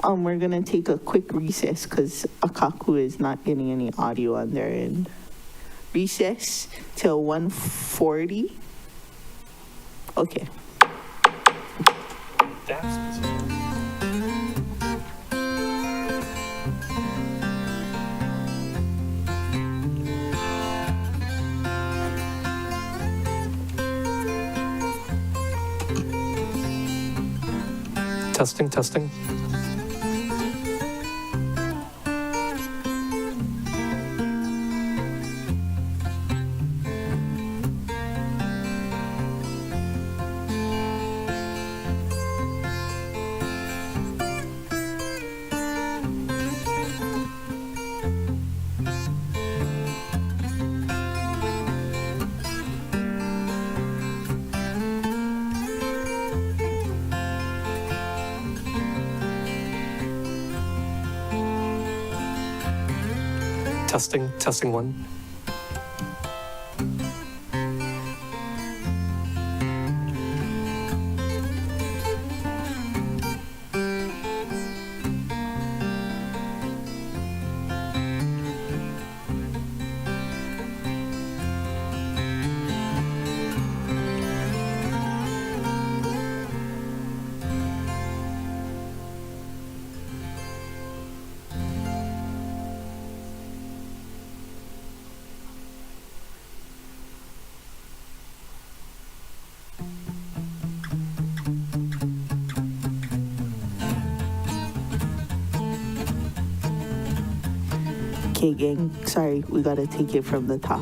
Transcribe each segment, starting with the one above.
We're gonna take a quick recess because Akaku is not getting any audio on their end. Recess till 1:40. Okay. That's specific. Testing. Testing one. Okay, gang. Sorry, we gotta take it from the top.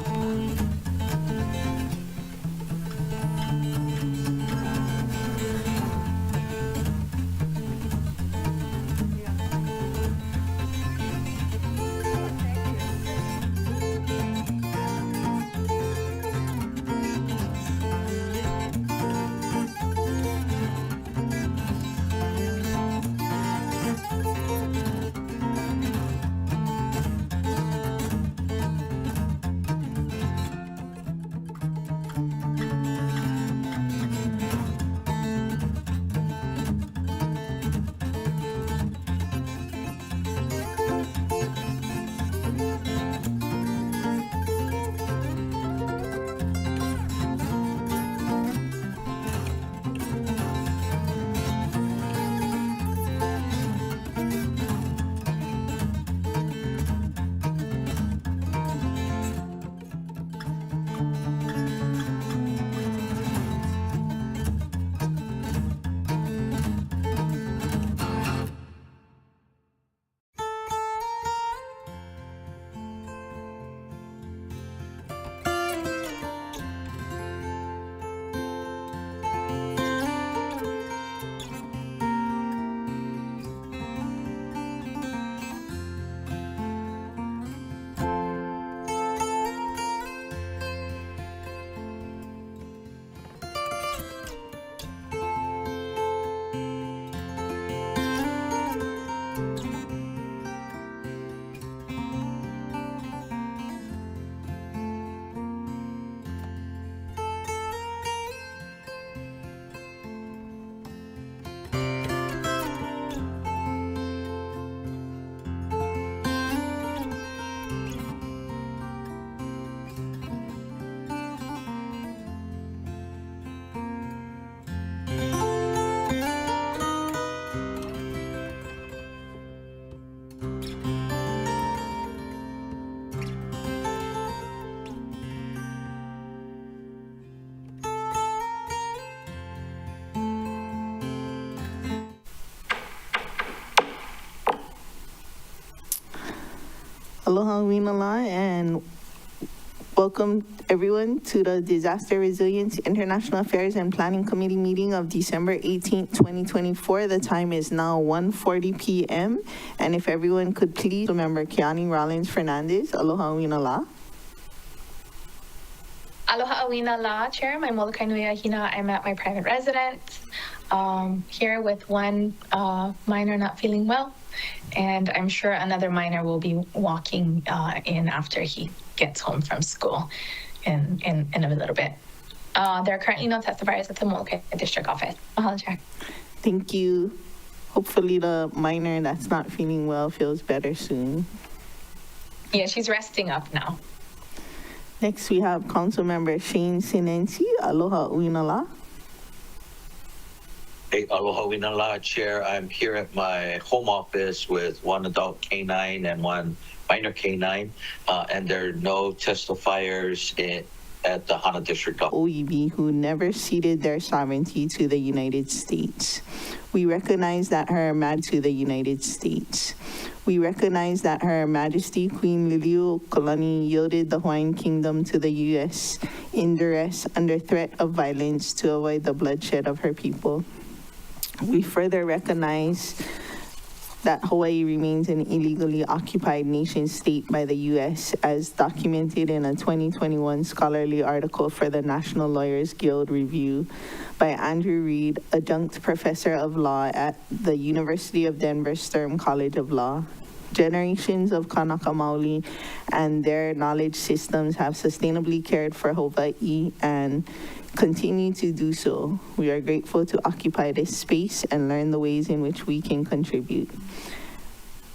Aloha Winala, and welcome everyone to the Disaster Resilience International Affairs and Planning Committee meeting of December 18th, 2024. The time is now 1:40 p.m. And if everyone could please remember Kiani Rollins Fernandez. Aloha Winala. Aloha Awina La, Chair. I'm Molokai Nui Ahina. I'm at my private residence here with one minor not feeling well. And I'm sure another minor will be walking in after he gets home from school in a little bit. There are currently no testifiers at the Molokai District Office. Mahalo, Chair. Thank you. Hopefully the minor that's not feeling well feels better soon. Yeah, she's resting up now. Next, we have Councilmember Shane Sinensi. Aloha uinala. Hey, aloha winala, Chair. I'm here at my home office with one adult canine and one minor canine, and there are no testifiers at the Hana District Office. OEB who never ceded their sovereignty to the United States. We recognize that Her Majesty to the United States. We recognize that Her Majesty Queen Liliuokalani yielded the Hawaiian Kingdom to the U.S. in duress under threat of violence to avoid the bloodshed of her people. We further recognize that Hawaii remains an illegally occupied nation-state by the U.S. as documented in a 2021 scholarly article for the National Lawyers Guild Review by Andrew Reed, adjunct professor of law at the University of Denver Sturm College of Law. Generations of Kanaka Maoli and their knowledge systems have sustainably cared for Hawaii and continue to do so. We are grateful to occupy this space and learn the ways in which we can contribute.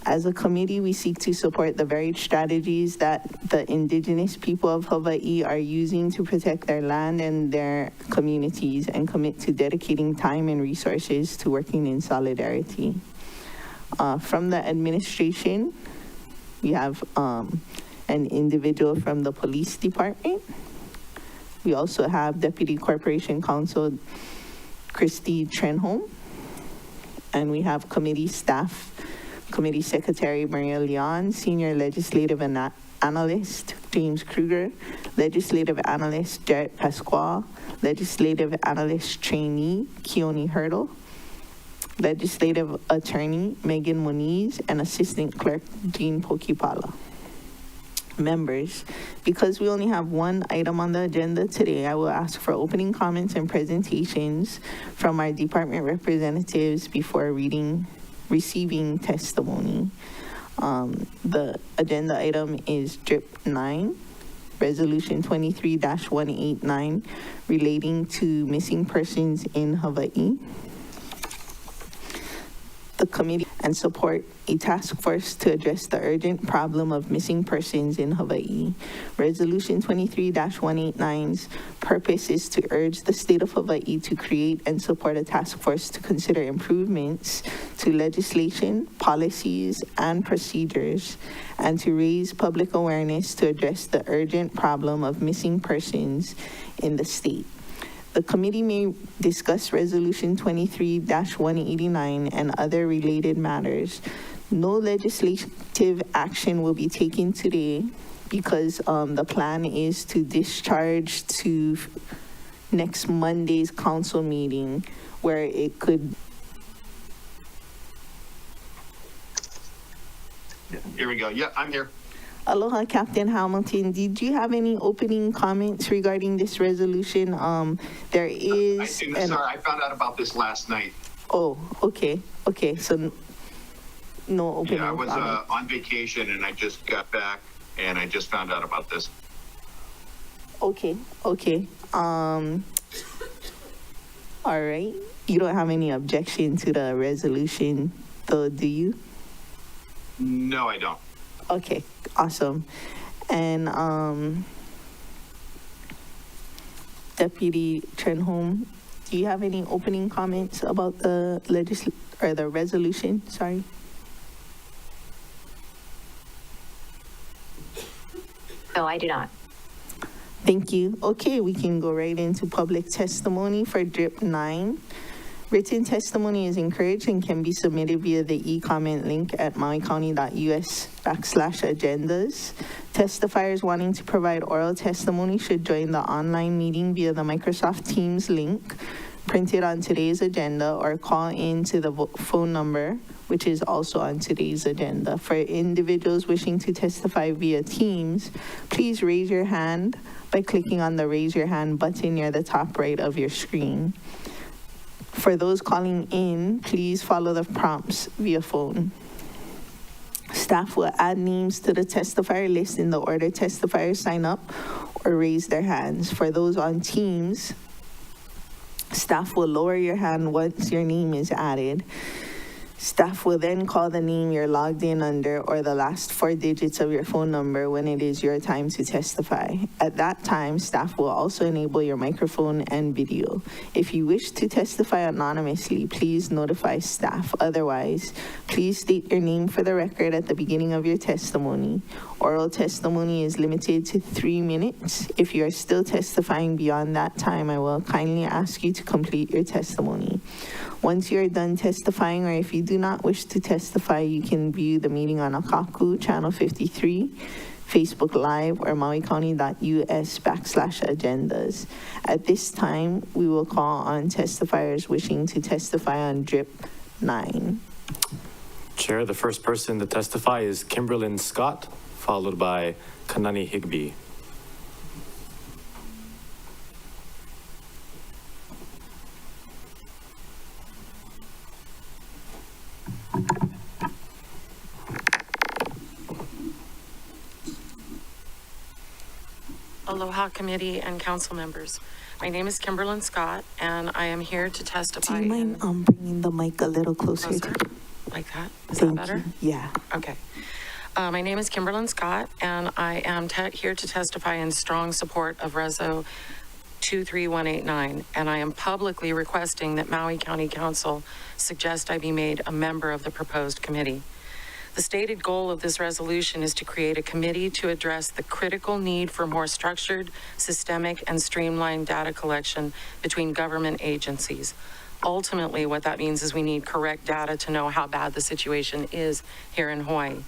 As a committee, we seek to support the varied strategies that the indigenous people of Hawaii are using to protect their land and their communities and commit to dedicating time and resources to working in solidarity. From the administration, we have an individual from the police department. We also have Deputy Corporation Counsel Christy Trenholm. And we have committee staff, Committee Secretary Maria Leon, Senior Legislative Analyst James Kruger, Legislative Analyst Jarrett Pasquale, Legislative Analyst Trainee Keone Hurdle, Legislative Attorney Megan Moniz, and Assistant Clerk Jean Pokipala. Members, because we only have one item on the agenda today, I will ask for opening comments and presentations from our department representatives before receiving testimony. The agenda item is DRIP 9, Resolution 23-189, relating to missing persons in Hawaii. The committee and support a task force to address the urgent problem of missing persons in Hawaii. Resolution 23-189's purpose is to urge the state of Hawaii to create and support a task force to consider improvements to legislation, policies, and procedures, and to raise public awareness to address the urgent problem of missing persons in the state. The committee may discuss Resolution 23-189 and other related matters. No legislative action will be taken today because the plan is to discharge to next Monday's council meeting where it could. Here we go. Yeah, I'm here. Aloha, Captain Hamilton. Did you have any opening comments regarding this resolution? There is. Sorry, I found out about this last night. Oh, okay. Okay, so no opening Yeah, I was comment. on vacation and I just got back and I just found out about this. Okay, okay. All right. You don't have any objection to the resolution, though, do you? No, I don't. Okay, awesome. And Deputy Trenholm, do you have any opening comments about the the resolution? Sorry. No, I do not. Thank you. Okay, we can go right into public testimony for DRIP 9. Written testimony is encouraged and can be submitted via the e-comment link at mauicounty.us/agendas. Testifiers wanting to provide oral testimony should join the online meeting via the Microsoft Teams link printed on today's agenda or call in to the phone number, which is also on today's agenda. For individuals wishing to testify via Teams, please raise your hand by clicking on the raise your hand button near the top right of your screen. For those calling in, please follow the prompts via phone. Staff will add names to the testifier list in the order testifiers sign up or raise their hands. For those on Teams, staff will lower your hand once your name is added. Staff will then call the name you're logged in under or the last four digits of your phone number when it is your time to testify. At that time, staff will also enable your microphone and video. If you wish to testify anonymously, please notify staff. Otherwise, please state your name for the record at the beginning of your testimony. Oral testimony is limited to 3 minutes. If you are still testifying beyond that time, I will kindly ask you to complete your testimony. Once you are done testifying, or if you do not wish to testify, you can view the meeting on Akaku, Channel 53, Facebook Live, or mauicounty.us/agendas. At this time, we will call on testifiers wishing to testify on DRIP 9. Chair, the first person to testify is Kimberlyn Scott, followed by Kanani Higby. Aloha Committee and Council members. My name is Kimberlyn Scott, and I am here to Do testify. you mind bringing the mic a little closer? Closer? Like that? Is Thank that better? you. Yeah. Okay. My name is Kimberlyn Scott, and I am here to testify in strong support of Reso 23189, and I am publicly requesting that Maui County Council suggest I be made a member of the proposed committee. The stated goal of this resolution is to create a committee to address the critical need for more structured, systemic, and streamlined data collection between government agencies. Ultimately, what that means is we need correct data to know how bad the situation is here in Hawaii.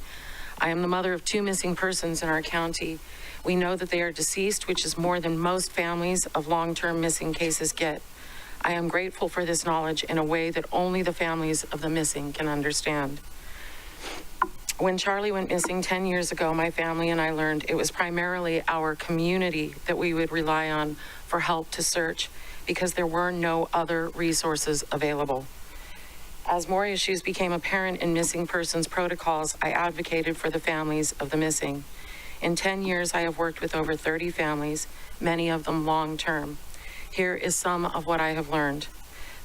I am the mother of 2 missing persons in our county. We know that they are deceased, which is more than most families of long-term missing cases get. I am grateful for this knowledge in a way that only the families of the missing can understand. When Charlie went missing 10 years ago, my family and I learned it was primarily our community that we would rely on for help to search because there were no other resources available. As more issues became apparent in missing persons protocols, I advocated for the families of the missing. In 10 years, I have worked with over 30 families, many of them long-term. Here is some of what I have learned.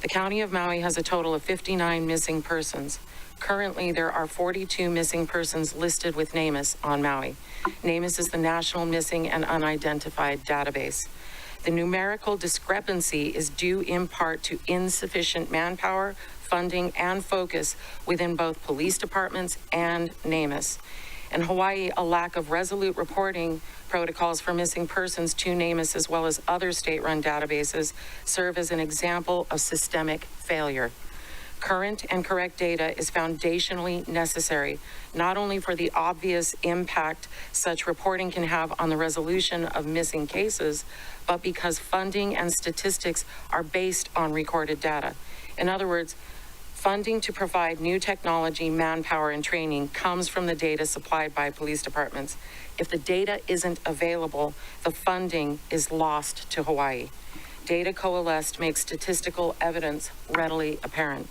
The County of Maui has a total of 59 missing persons. Currently, there are 42 missing persons listed with NamUs on Maui. NamUs is the National Missing and Unidentified Database. The numerical discrepancy is due in part to insufficient manpower, funding, and focus within both police departments and NamUs. In Hawaii, a lack of resolute reporting protocols for missing persons to NamUs as well as other state-run databases serve as an example of systemic failure. Current and correct data is foundationally necessary, not only for the obvious impact such reporting can have on the resolution of missing cases, but because funding and statistics are based on recorded data. In other words, funding to provide new technology, manpower, and training comes from the data supplied by police departments. If the data isn't available, the funding is lost to Hawaii. Data coalesced makes statistical evidence readily apparent.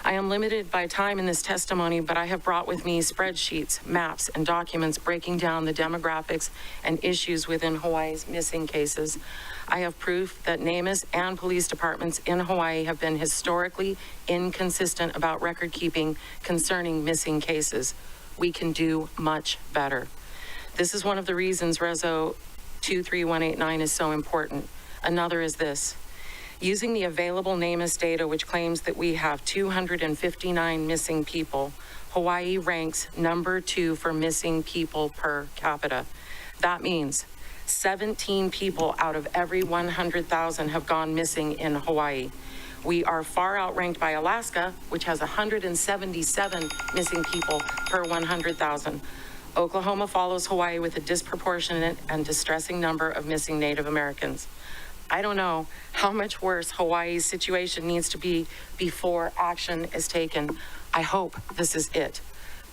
I am limited by time in this testimony, but I have brought with me spreadsheets, maps, and documents breaking down the demographics and issues within Hawaii's missing cases. I have proof that NamUs and police departments in Hawaii have been historically inconsistent about record keeping concerning missing cases. We can do much better. This is one of the reasons Reso 23189 is so important. Another is this. Using the available NamUs data, which claims that we have 259 missing people, Hawaii ranks number 2 for missing people per capita. That means 17 people out of every 100,000 have gone missing in Hawaii. We are far outranked by Alaska, which has 177 missing people per 100,000. Oklahoma follows Hawaii with a disproportionate and distressing number of missing Native Americans. I don't know how much worse Hawaii's situation needs to be before action is taken. I hope this is it.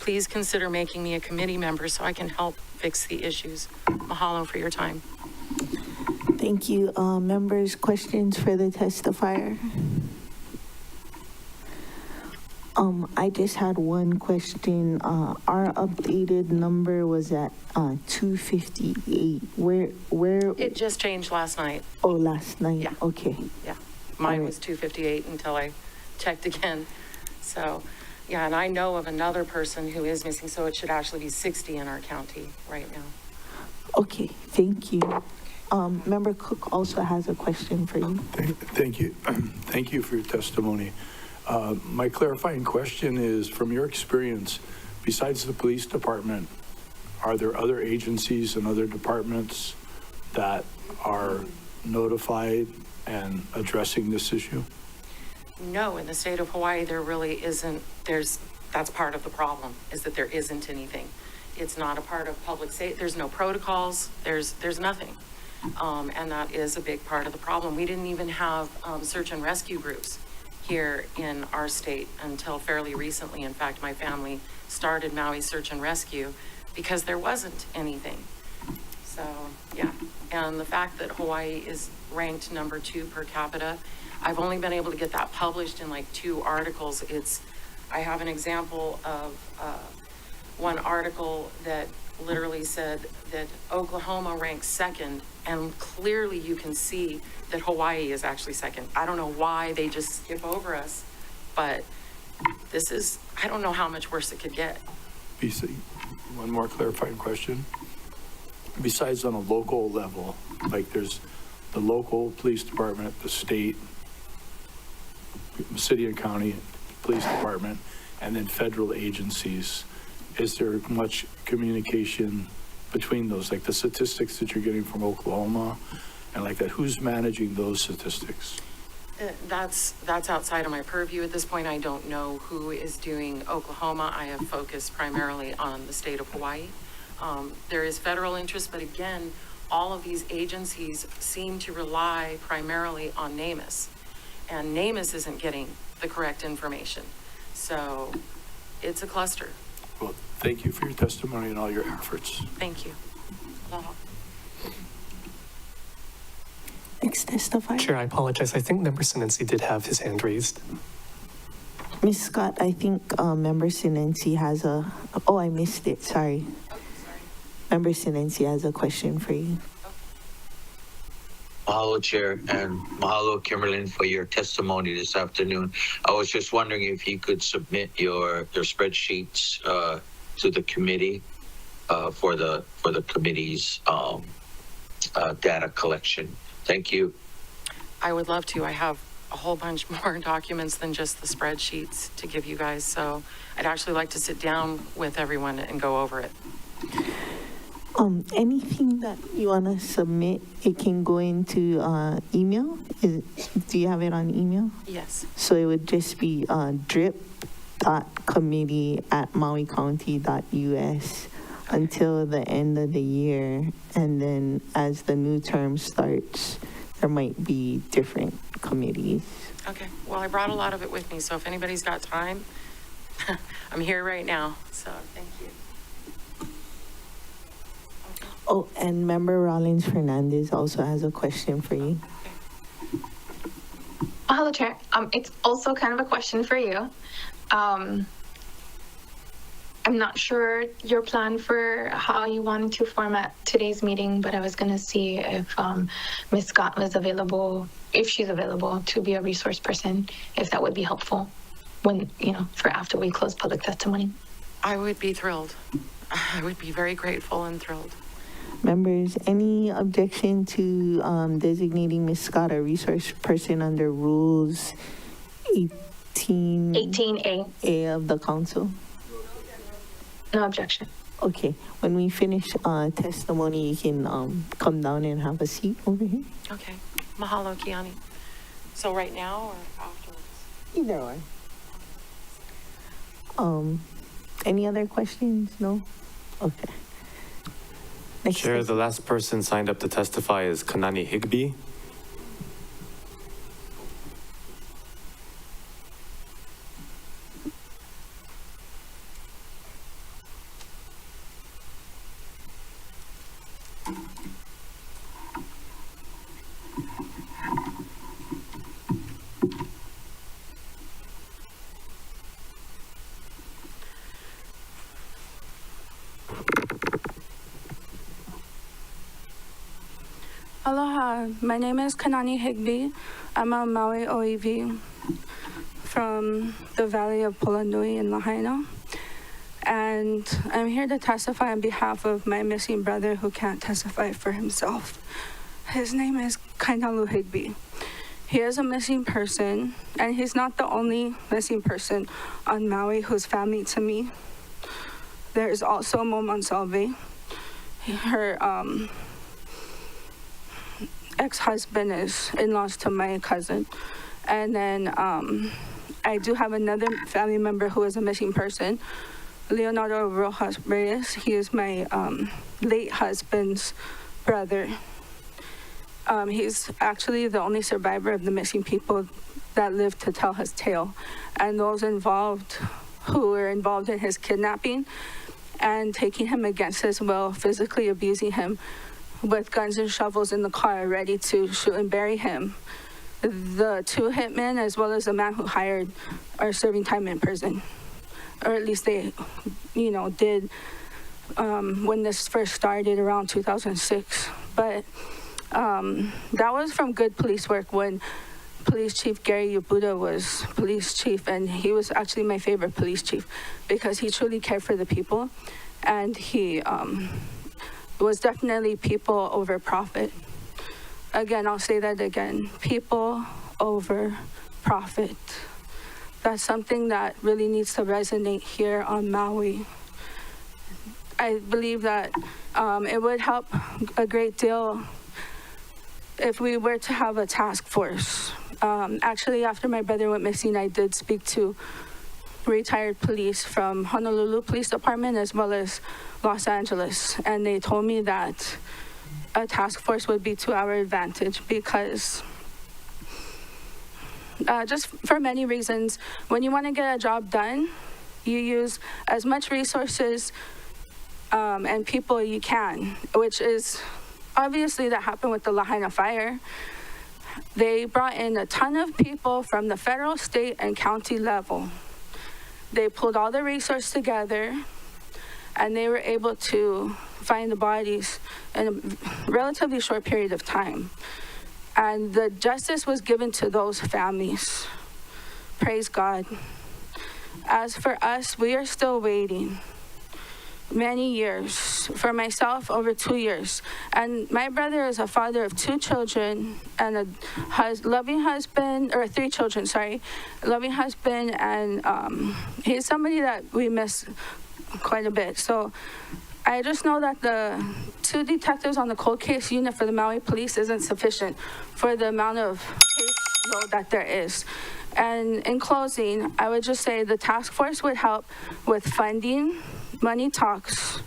Please consider making me a committee member so I can help fix the issues. Mahalo for your time. Thank you. Members, questions for the testifier? I just had one question. Our updated number was at 258. Where? It just changed last night. Oh, last night. Yeah. Okay. Yeah. Mine All was 258 until I checked again. So Yeah, and I know of another person who is missing, so it should actually be 60 in our county right now. Okay, thank you. Member Cook also has a question for you. Thank you. Thank you for your testimony. My clarifying question is, from your experience, besides the police department, are there other agencies and other departments that are notified and addressing this issue? No, in the state of Hawaii, there really isn't, that's part of the problem, is that there isn't anything. It's not a part of public safety, there's no protocols, there's nothing. And that is a big part of the problem. We didn't even have search and rescue groups here in our state until fairly recently. In fact, my family started Maui Search and Rescue because there wasn't anything. So, yeah. And the fact that Hawaii is ranked number 2 per capita, I've only been able to get that published in like 2 articles. I have an example of one article that literally said that Oklahoma ranks 2nd, and clearly you can see that Hawaii is actually 2nd. I don't know why they just skip over us, but I don't know how much worse it could get. BC, one more clarifying question. Besides on a local level, like there's the local police department, the state, city and county police department, and then federal agencies, is there much communication between those, like the statistics that you're getting from Oklahoma and like that? Who's managing those statistics? That's outside of my purview at this point. I don't know who is doing Oklahoma. I have focused primarily on the state of Hawaii. There is federal interest, but again, all of these agencies seem to rely primarily on NamUs, and NamUs isn't getting the correct information. So it's a cluster. Well, thank you for your testimony and all your efforts. Thank you. Aloha. Next testifier. Chair, I apologize. I think Member Sinensi did have his hand raised. Ms. Scott, I think Member Sinensi has I missed it, sorry. Member Sinensi has a question for you. Mahalo, Chair, and mahalo, Kimberlyn, for your testimony this afternoon. I was just wondering if you could submit your spreadsheets to the committee for the committee's data collection. Thank you. I would love to. I have a whole bunch more documents than just the spreadsheets to give you guys. So I'd actually like to sit down with everyone and go over it. Anything that you want to submit, it can go into email. Do you have it on email? Yes. So it would just be drip.committee@mauicounty.us until the end of the year. And then as the new term starts, there might be different committees. Okay. Well, I brought a lot of it with me. So if anybody's got time, I'm here right now. So thank you. Oh, and Member Rollins Fernandez also has a question for you. Hello, Chair. It's also kind of a question for you. I'm not sure your plan for how you wanted to format today's meeting, but I was going to see if Ms. Scott was available, if she's available to be a resource person, if that would be helpful when, for after we close public testimony. I would be thrilled. I would be very grateful and thrilled. Members, any objection to designating Ms. Scott a resource person under Rules 18A of the Council? No objection. Okay, when we finish testimony, you can come down and have a seat over here. Okay. Mahalo, Kiani. So right now or afterwards? Either or. Any other questions? No? Okay. Next Chair, the last person signed up to testify is Kanani Higby. Aloha, my name is Kanani Higby. I'm a Maui OEV. from the Valley of Pulanui in Lahaina. And I'm here to testify on behalf of my missing brother who can't testify for himself. His name is Kainalu Higby. He is a missing person, and he's not the only missing person on Maui who's family to me. There's also Mo Monsalve. Her ex-husband is in-laws to my cousin. And then I do have another family member who is a missing person, Leonardo Rojas Reyes. He is my late husband's brother. He's actually the only survivor of the missing people that lived to tell his tale. And those involved who were involved in his kidnapping and taking him against his will, physically abusing him with guns and shovels in the car, ready to shoot and bury him. The two hitmen, as well as the man who hired, are serving time in prison. Or at least they, did when this first started around 2006. But that was from good police work when Police Chief Gary Yabuda was police chief, and he was actually my favorite police chief because he truly cared for the people, and he was definitely people over profit. Again, I'll say that again, people over profit. That's something that really needs to resonate here on Maui. I believe that it would help a great deal if we were to have a task force. Actually, after my brother went missing, I did speak to retired police from Honolulu Police Department as well as Los Angeles, and they told me that a task force would be to our advantage because just for many reasons, when you want to get a job done, you use as much resources and people you can, which is obviously that happened with the Lahaina fire. They brought in a ton of people from the federal, state, and county level. They pulled all the resources together, and they were able to find the bodies in a relatively short period of time. And the justice was given to those families. Praise God. As for us, we are still waiting. Many years. For myself, over 2 years. And my brother is a father of 2 children and a loving husband, or 3 children, sorry. Loving husband, and he's somebody that we miss quite a bit. So I just know that the 2 detectives on the cold case unit for the Maui police isn't sufficient for the amount of caseload that there is. And in closing, I would just say the task force would help with funding. Money talks,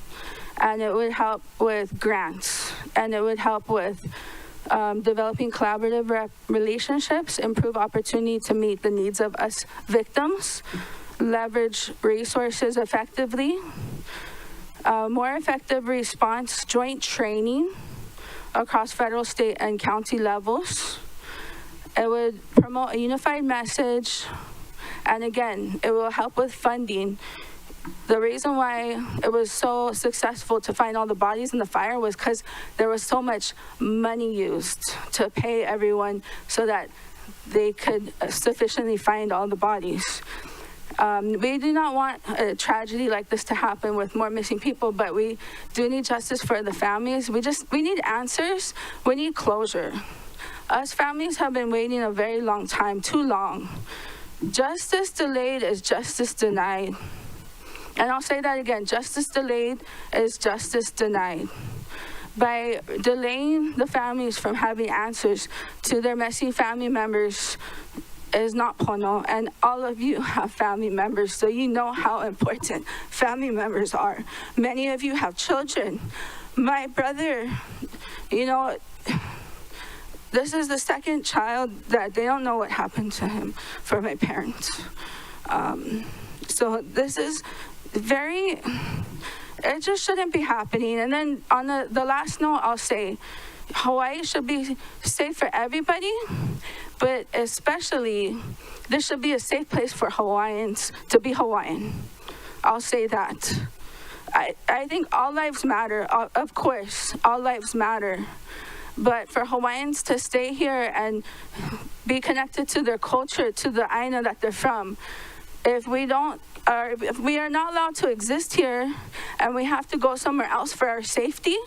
and it would help with grants, and it would help with developing collaborative relationships, improve opportunity to meet the needs of us victims, leverage resources effectively, more effective response, joint training across federal, state, and county levels. It would promote a unified message, and again, it will help with funding. The reason why it was so successful to find all the bodies in the fire was because there was so much money used to pay everyone so that they could sufficiently find all the bodies. We do not want a tragedy like this to happen with more missing people, but we do need justice for the families. We need answers. We need closure. Us families have been waiting a very long time, too long. Justice delayed is justice denied. And I'll say that again, justice delayed is justice denied. By delaying the families from having answers to their missing family members is not pono, and all of you have family members, so you know how important family members are. Many of you have children. My brother, this is the second child that they don't know what happened to him for my parents. So this is it just shouldn't be happening. And then on the last note, I'll say, Hawaii should be safe for everybody, but especially this should be a safe place for Hawaiians to be Hawaiian. I'll say that. I think all lives matter, of course, all lives matter, But for Hawaiians to stay here and be connected to their culture, to the aina that they're from, if we are not allowed to exist here and we have to go somewhere else for our safety,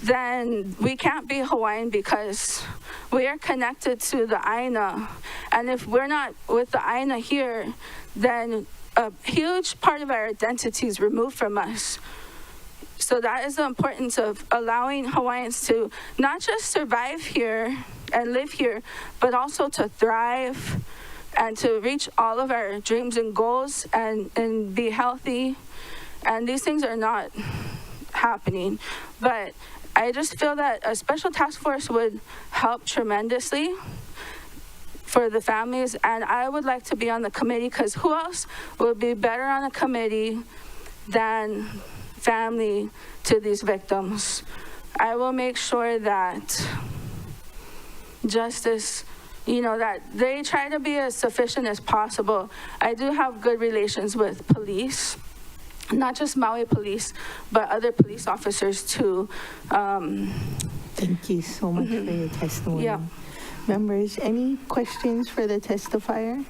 then we can't be Hawaiian because we are connected to the aina. And if we're not with the aina here, then a huge part of our identity is removed from us. So that is the importance of allowing Hawaiians to not just survive here and live here, but also to thrive and to reach all of our dreams and goals and be healthy. And these things are not happening. But I just feel that a special task force would help tremendously for the families. And I would like to be on the committee because who else would be better on a committee than family to these victims? I will make sure that justice, that they try to be as sufficient as possible. I do have good relations with police, not just Maui police, but other police officers too. Thank you so much for your testimony. Yeah. Members, any questions for the testifier?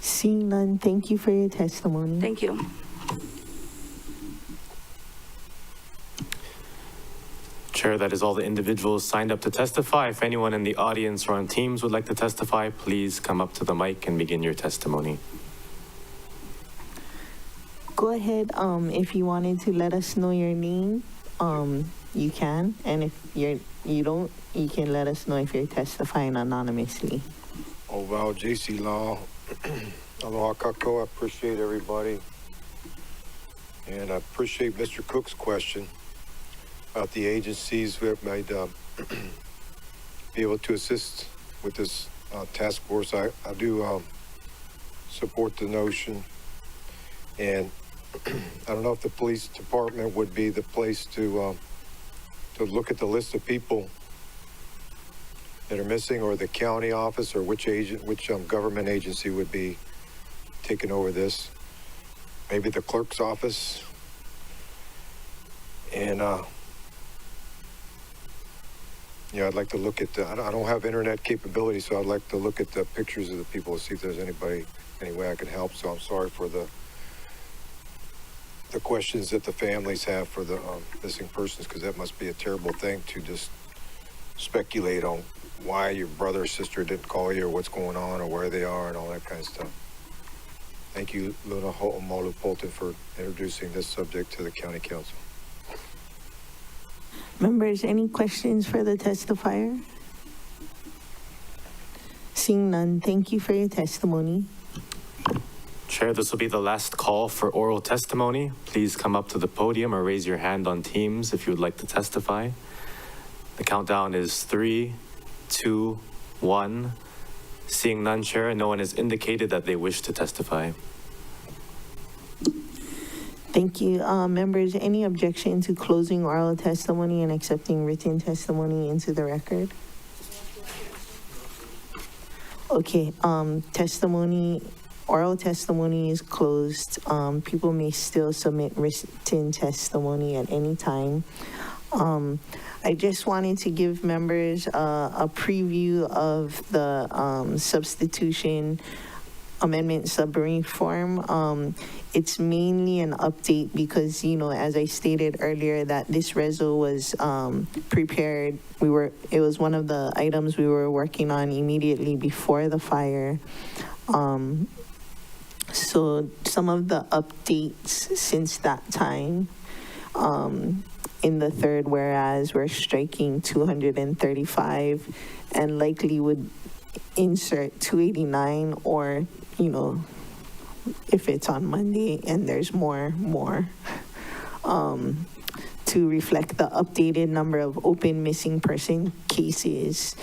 Seeing none, thank you for your testimony. Thank you. Chair, that is all the individuals signed up to testify. If anyone in the audience or on Teams would like to testify, please come up to the mic and begin your testimony. Go ahead, if you wanted to let us know your name, you can. And if you don't, you can let us know if you're testifying anonymously. Oval JC Law. Aloha kako. I appreciate everybody. And I appreciate Mr. Cook's question about the agencies that might be able to assist with this task force. I do support the notion. And I don't know if the police department would be the place to look at the list of people that are missing, or the county office, or which government agency would be taking over this. Maybe the clerk's office. And I'd like to look at I don't have internet capability, so I'd like to look at the pictures of the people to see if there's any way I can help. So I'm sorry for the questions that the families have for the missing persons, because that must be a terrible thing to just speculate on why your brother or sister didn't call you, or what's going on, or where they are, and all that kind of stuff. Thank you, Luna Ho'omalu Polton, for introducing this subject to the county council. Members, any questions for the testifier? Seeing none, thank you for your testimony. Chair, this will be the last call for oral testimony. Please come up to the podium or raise your hand on Teams if you would like to testify. The countdown is 3, 2, 1. Seeing none, Chair, no one has indicated that they wish to testify. Thank you. Members, any objection to closing oral testimony and accepting written testimony into the record? Okay, oral testimony is closed. People may still submit written testimony at any time. I just wanted to give members a preview of the substitution amendment sub-brief form. It's mainly an update because, as I stated earlier, that this reso was prepared. It was one of the items we were working on immediately before the fire. So some of the updates since that time, in the third whereas, we're striking 235 and likely would insert 289, or, if it's on Monday and there's more, to reflect the updated number of open missing person cases.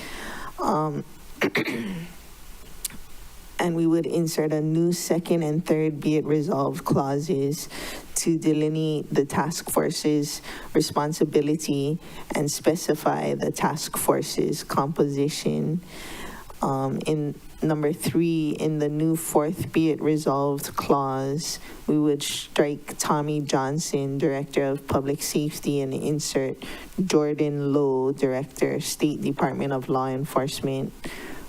And we would insert a new second and third be it resolved clauses to delineate the task force's responsibility and specify the task force's composition. In number 3, in the new fourth be it resolved clause, we would strike Tommy Johnson, Director of Public Safety, and insert Jordan Lowe, Director, State Department of Law Enforcement.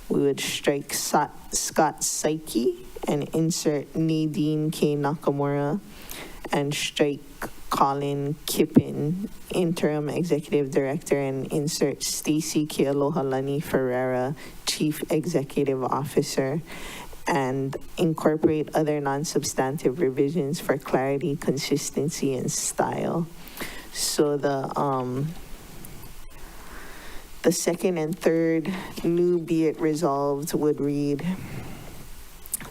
We would strike Scott Psyche and insert Nadine K. Nakamura, and strike Colin Kippen, Interim Executive Director, and insert Stacy Kealohalani Ferreira, Chief Executive Officer, and incorporate other non-substantive revisions for clarity, consistency, and style. So the second and third new be it resolved would read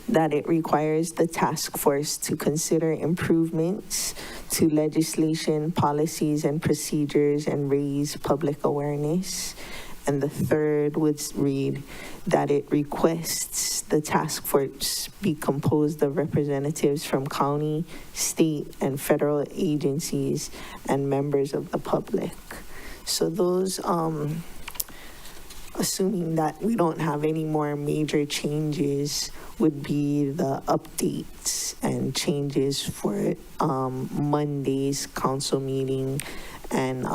that it requires the task force to consider improvements to legislation, policies, and procedures and raise public awareness. And the third would read that it requests the task force be composed of representatives from county, state, and federal agencies and members of the public. So those, assuming that we don't have any more major changes, would be the updates and changes for Monday's council meeting. And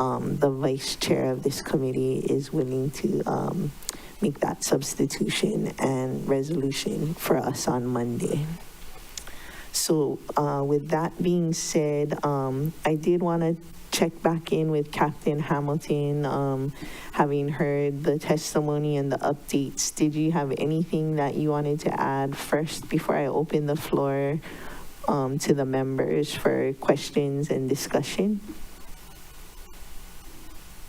the vice chair of this committee is willing to make that substitution and resolution for us on Monday. So with that being said, I did want to check back in with Captain Hamilton, having heard the testimony and the updates. Did you have anything that you wanted to add first before I open the floor to the members for questions and discussion?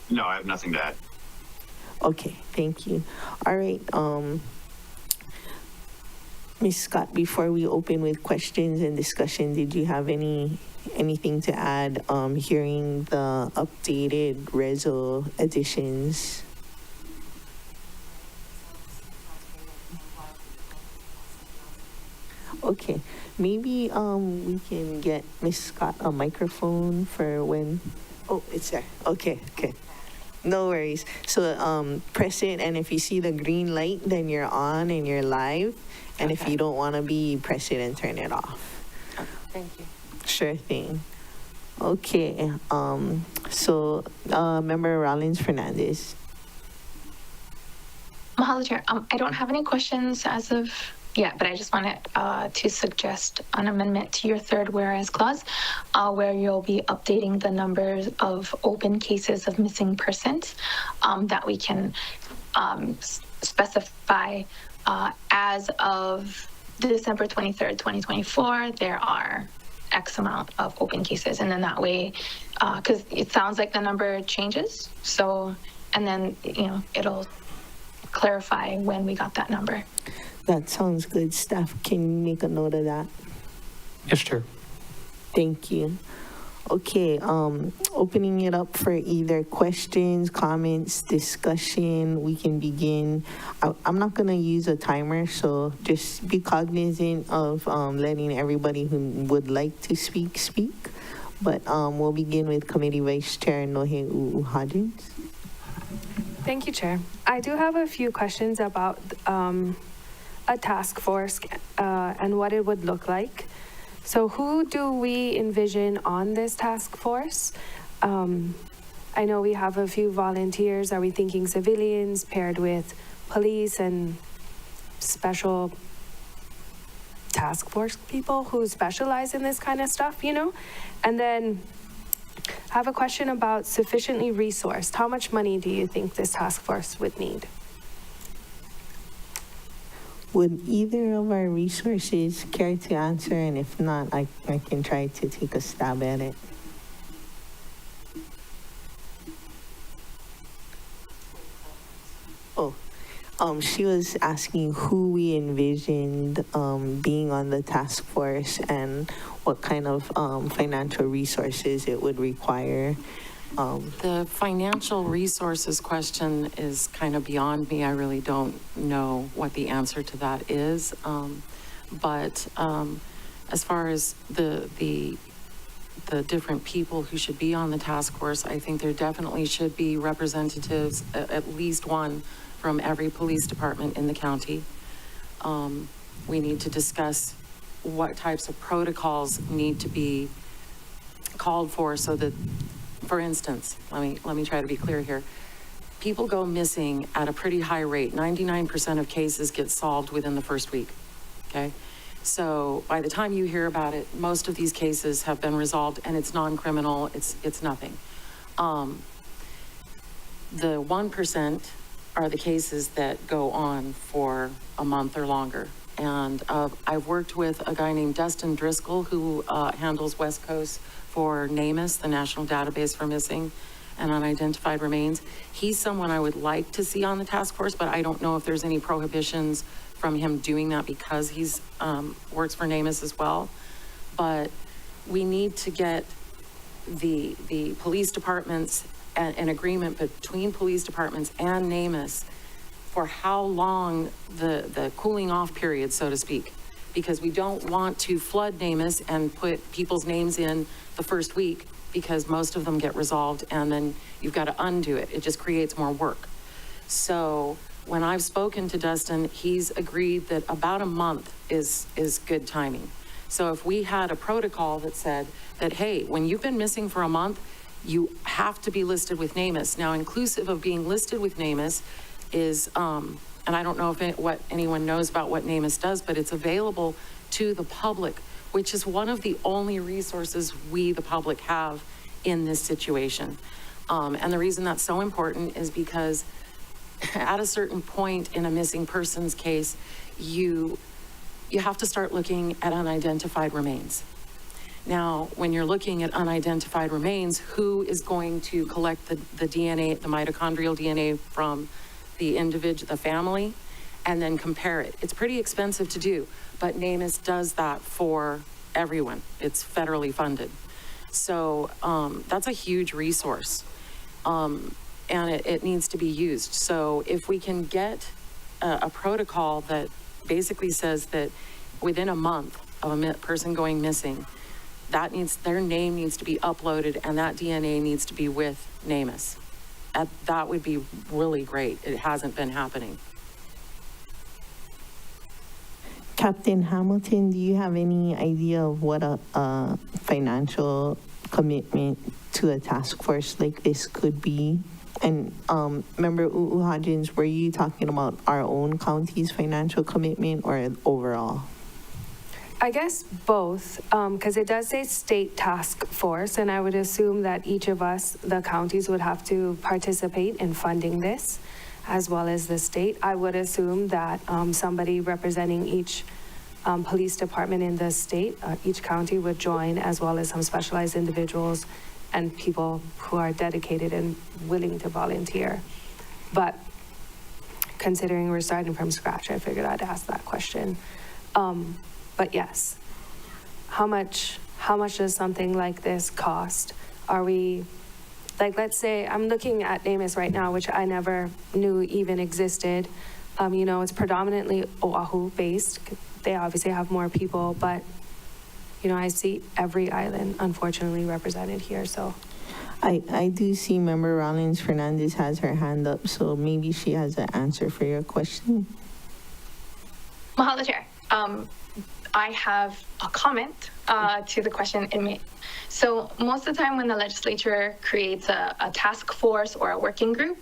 No, I have nothing to add. Okay, thank you. All right, Ms. Scott, before we open with questions and discussion, did you have anything to add, hearing the updated reso additions? Okay, maybe we can get Ms. Scott a microphone for when, oh, it's there. Okay. No worries. So press it, and if you see the green light, then you're on and you're live. And if you don't want to be, press it and turn it off. Thank you. Sure thing. Okay. So Member Rollins Fernandez. Mahalo, Chair. I don't have any questions as of yet, but I just wanted to suggest an amendment to your third whereas clause, where you'll be updating the numbers of open cases of missing persons, that we can specify as of December 23rd, 2024, there are X amount of open cases. And then that way, because it sounds like the number changes. So, and then, it'll clarify when we got that number. That sounds good. Staff, can you make a note of that? Yes, Chair. Thank you. Okay, opening it up for either questions, comments, discussion. We can begin. I'm not going to use a timer, so just be cognizant of letting everybody who would like to speak. But we'll begin with Committee Vice Chair Nohe Hodgins. Thank you, Chair. I do have a few questions about a task force and what it would look like. So who do we envision on this task force? I know we have a few volunteers. Are we thinking civilians paired with police and special task force people who specialize in this kind of stuff, And then I have a question about sufficiently resourced. How much money do you think this task force would need? Would either of our resources care to answer? And if not, I can try to take a stab at it. She was asking who we envisioned being on the task force and what kind of financial resources it would require. The financial resources question is kind of beyond me. I really don't know what the answer to that is. But as far as the different people who should be on the task force, I think there definitely should be representatives, at least one from every police department in the county. we need to discuss what types of protocols need to be called for so that, for instance, let me try to be clear here. People go missing at a pretty high rate. 99% of cases get solved within the first week, okay? So by the time you hear about it, most of these cases have been resolved and it's non-criminal, it's nothing. The 1% are the cases that go on for a month or longer. And I've worked with a guy named Dustin Driscoll who handles West Coast for NamUs, the National Database for Missing and Unidentified Remains. He's someone I would like to see on the task force, but I don't know if there's any prohibitions from him doing that because he's works for NamUs as well. But we need to get the police departments, an agreement between police departments and NamUs for how long the cooling off period, so to speak, because we don't want to flood NamUs and put people's names in the first week because most of them get resolved and then you've got to undo it. It just creates more work. So when I've spoken to Dustin, he's agreed that about a month is good timing. So if we had a protocol that said that, hey, when you've been missing for a month, you have to be listed with NamUs. Now, inclusive of being listed with NamUs is, and I don't know if what anyone knows about what NamUs does, but it's available to the public, which is one of the only resources we, the public, have in this situation. And the reason that's so important is because at a certain point in a missing persons case, you have to start looking at unidentified remains. Now, when you're looking at unidentified remains, who is going to collect the DNA, the mitochondrial DNA from the individual, the family, and then compare it? It's pretty expensive to do, but NamUs does that for everyone. It's federally funded. So that's a huge resource, and it needs to be used. So if we can get a protocol that basically says that within a month of a person going missing, their name needs to be uploaded and that DNA needs to be with NamUs. That would be really great. It hasn't been happening. Captain Hamilton, do you have any idea of what a financial commitment to a task force like this could be? And member Hodgins, were you talking about our own county's financial commitment or overall? I guess both, because it does say state task force, and I would assume that each of us, the counties, would have to participate in funding this, as well as the state. I would assume that somebody representing each police department in the state, each county would join, as well as some specialized individuals and people who are dedicated and willing to volunteer. But considering we're starting from scratch, I figured I'd ask that question. But yes, how much does something like this cost? Are we, like, let's say, I'm looking at NamUs right now, which I never knew even existed. You know, it's predominantly Oahu based. They obviously have more people, but you know, I see every island unfortunately represented here, so. I do see member Rollins Fernandez has her hand up, so maybe she has an answer for your question. Mahalo, Chair. I have a comment to the question it made. So most of the time when the legislature creates a task force or a working group,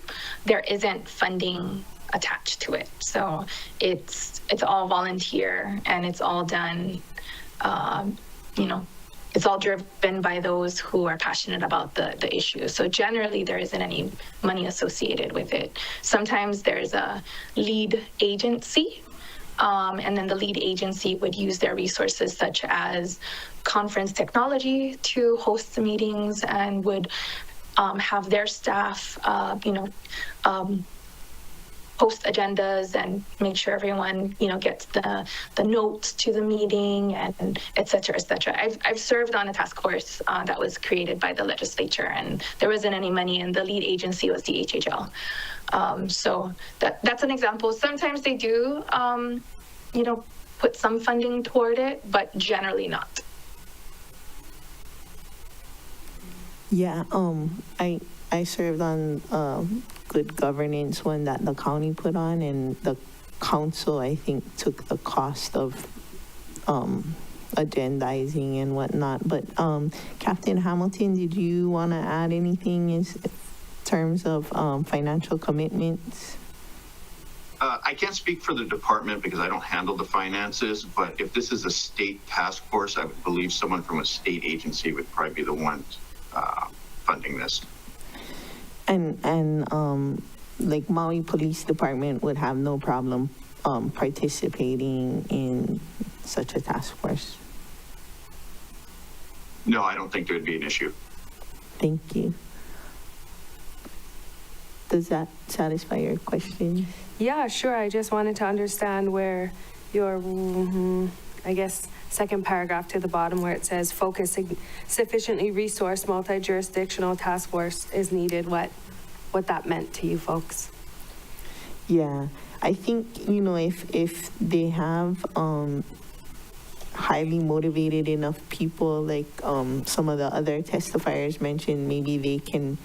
there isn't funding attached to it. So it's all volunteer and it's all done, you know, it's all driven by those who are passionate about the issue. So generally there isn't any money associated with it. Sometimes there's a lead agency, and then the lead agency would use their resources such as conference technology to host the meetings and would have their staff, you know, post agendas and make sure everyone, you know, gets the notes to the meeting and et cetera, et cetera. I've served on a task force that was created by the legislature, and there wasn't any money, and the lead agency was DHHL. So that's an example. Sometimes they do, you know, put some funding toward it, but generally not. Yeah, I served on good governance one that the county put on, and council, I think, took the cost of agendizing and whatnot. But Captain Hamilton, did you want to add anything in terms of financial commitments? I can't speak for the department because I don't handle the finances, but if this is a state task force, I would believe someone from a state agency would probably be the ones funding this. And like Maui Police Department would have no problem participating in such a task force. No, I don't think there would be an issue. Thank you. Does that satisfy your question? Yeah, sure. I just wanted to understand where your, I guess, second paragraph to the bottom where it says focusing sufficiently resourced multi-jurisdictional task force is needed, what that meant to you folks. Yeah, I think, you know, if they have highly motivated enough people, like some of the other testifiers mentioned, maybe they can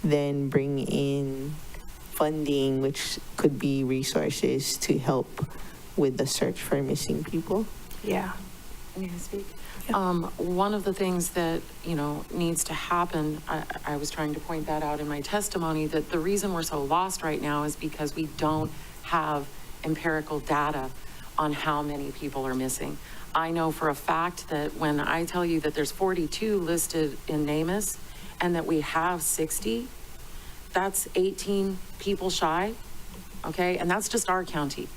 then bring in funding, which could be resources to help with the search for missing people. Yeah. May I speak? One of the things that, you know, needs to happen, I was trying to point that out in my testimony, that the reason we're so lost right now is because we don't have empirical data on how many people are missing. I know for a fact that when I tell you that there's 42 listed in NamUs and that we have 60, that's 18 people shy, okay? And that's just our county.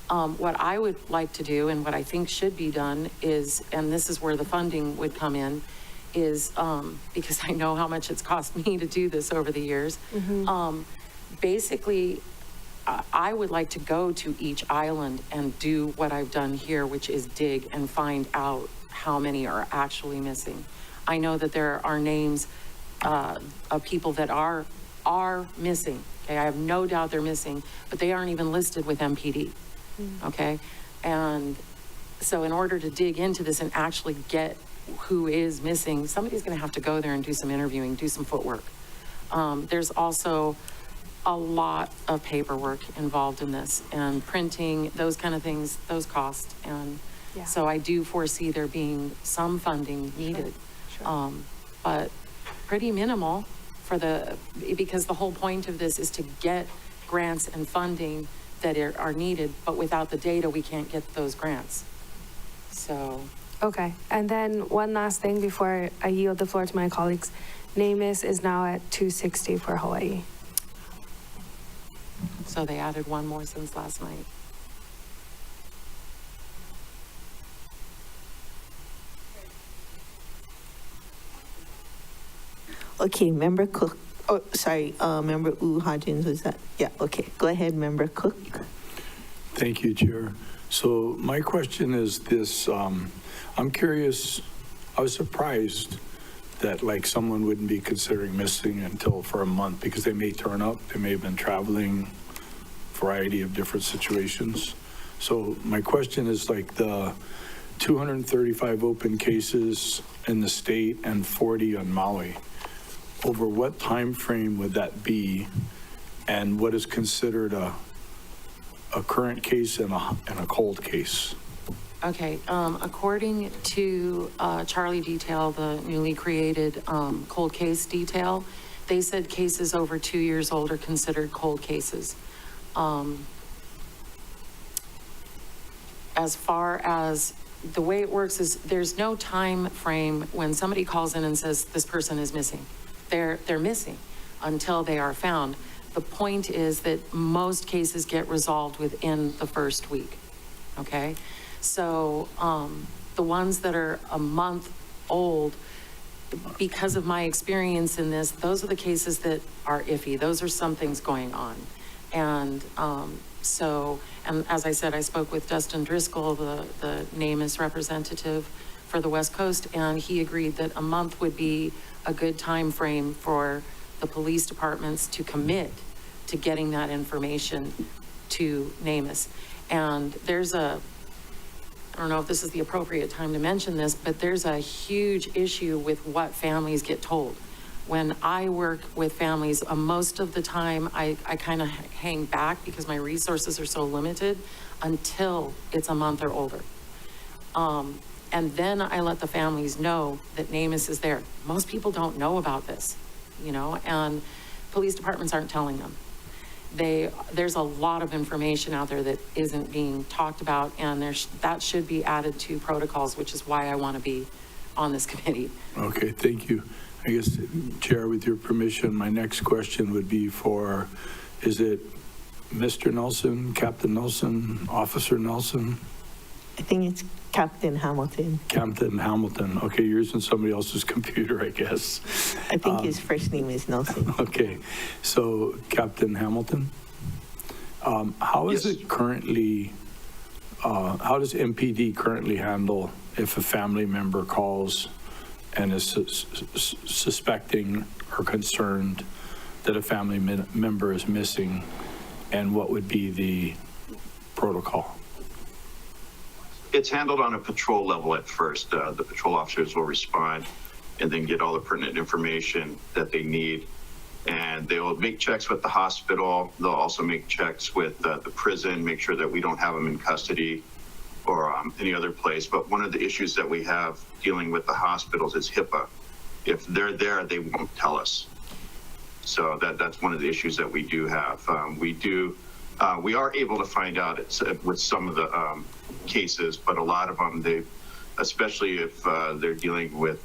What I would like to do and what I think should be done is, and this is where the funding would come in, is because I know how much it's cost me to do this over the years. Basically, I would like to go to each island and do what I've done here, which is dig and find out how many are actually missing. I know that there are names of people that are missing. Okay, I have no doubt they're missing, but they aren't even listed with MPD. Okay, and so in order to dig into this and actually get who is missing, somebody's going to have to go there and do some interviewing, do some footwork. There's also a lot of paperwork involved in this, and printing, those kind of things, those cost. And so I do foresee there being some funding needed, but pretty minimal because the whole point of this is to get grants and funding that are needed, but without the data, we can't get those grants. So. Okay, and then one last thing before I yield the floor to my colleagues. NamUs is now at 260 for Hawaii. So they added one more since last night. Okay, Member Cook. Oh, sorry, Member Hodgins, was that? Yeah, okay. Go ahead, Member Cook. Thank you, Chair. So my question is this, I'm curious, I was surprised that like someone wouldn't be considering missing until for a month because they may turn up, they may have been traveling, variety of different situations. So my question is like the 235 open cases in the state and 40 on Maui. Over what time frame would that be, and what is considered a current case and a cold case? Okay, according to Charlie Detail, the newly created cold case detail, they said cases over 2 years old are considered cold cases. As far as the way it works is there's no time frame when somebody calls in and says this person is missing. They're missing until they are found. The point is that most cases get resolved within the first week, okay? So the ones that are a month old, because of my experience in this, those are the cases that are iffy. Those are some things going on. And and as I said, I spoke with Dustin Driscoll, the NamUs representative for the West Coast, and he agreed that a month would be a good time frame for the police departments to commit to getting that information to NamUs. And there's I don't know if this is the appropriate time to mention this, but there's a huge issue with what families get told. When I work with families, most of the time I kind of hang back because my resources are so limited until it's a month or older. And then I let the families know that NamUs is there. Most people don't know about this, you know, and police departments aren't telling them. There's a lot of information out there that isn't being talked about, and that should be added to protocols, which is why I want to be on this committee. Okay, thank you. I guess, Chair, with your permission, my next question would be for, is it Mr. Nelson, Captain Nelson, Officer Nelson? I think it's Captain Hamilton. Captain Hamilton. Okay, you're using somebody else's computer, I guess. I think his first name is Nelson. Okay, so Captain Hamilton, how is Yes. it currently, how does MPD currently handle if a family member calls and is suspecting or concerned that a family member is missing, and what would be the protocol? It's handled on a patrol level at first. The patrol officers will respond and then get all the pertinent information that they need. And they will make checks with the hospital. They'll also make checks with the prison, make sure that we don't have them in custody or any other place. But one of the issues that we have dealing with the hospitals is HIPAA. If they're there, they won't tell us. So that's one of the issues that we do have. We are able to find out with some of the cases, but a lot of them, especially if they're dealing with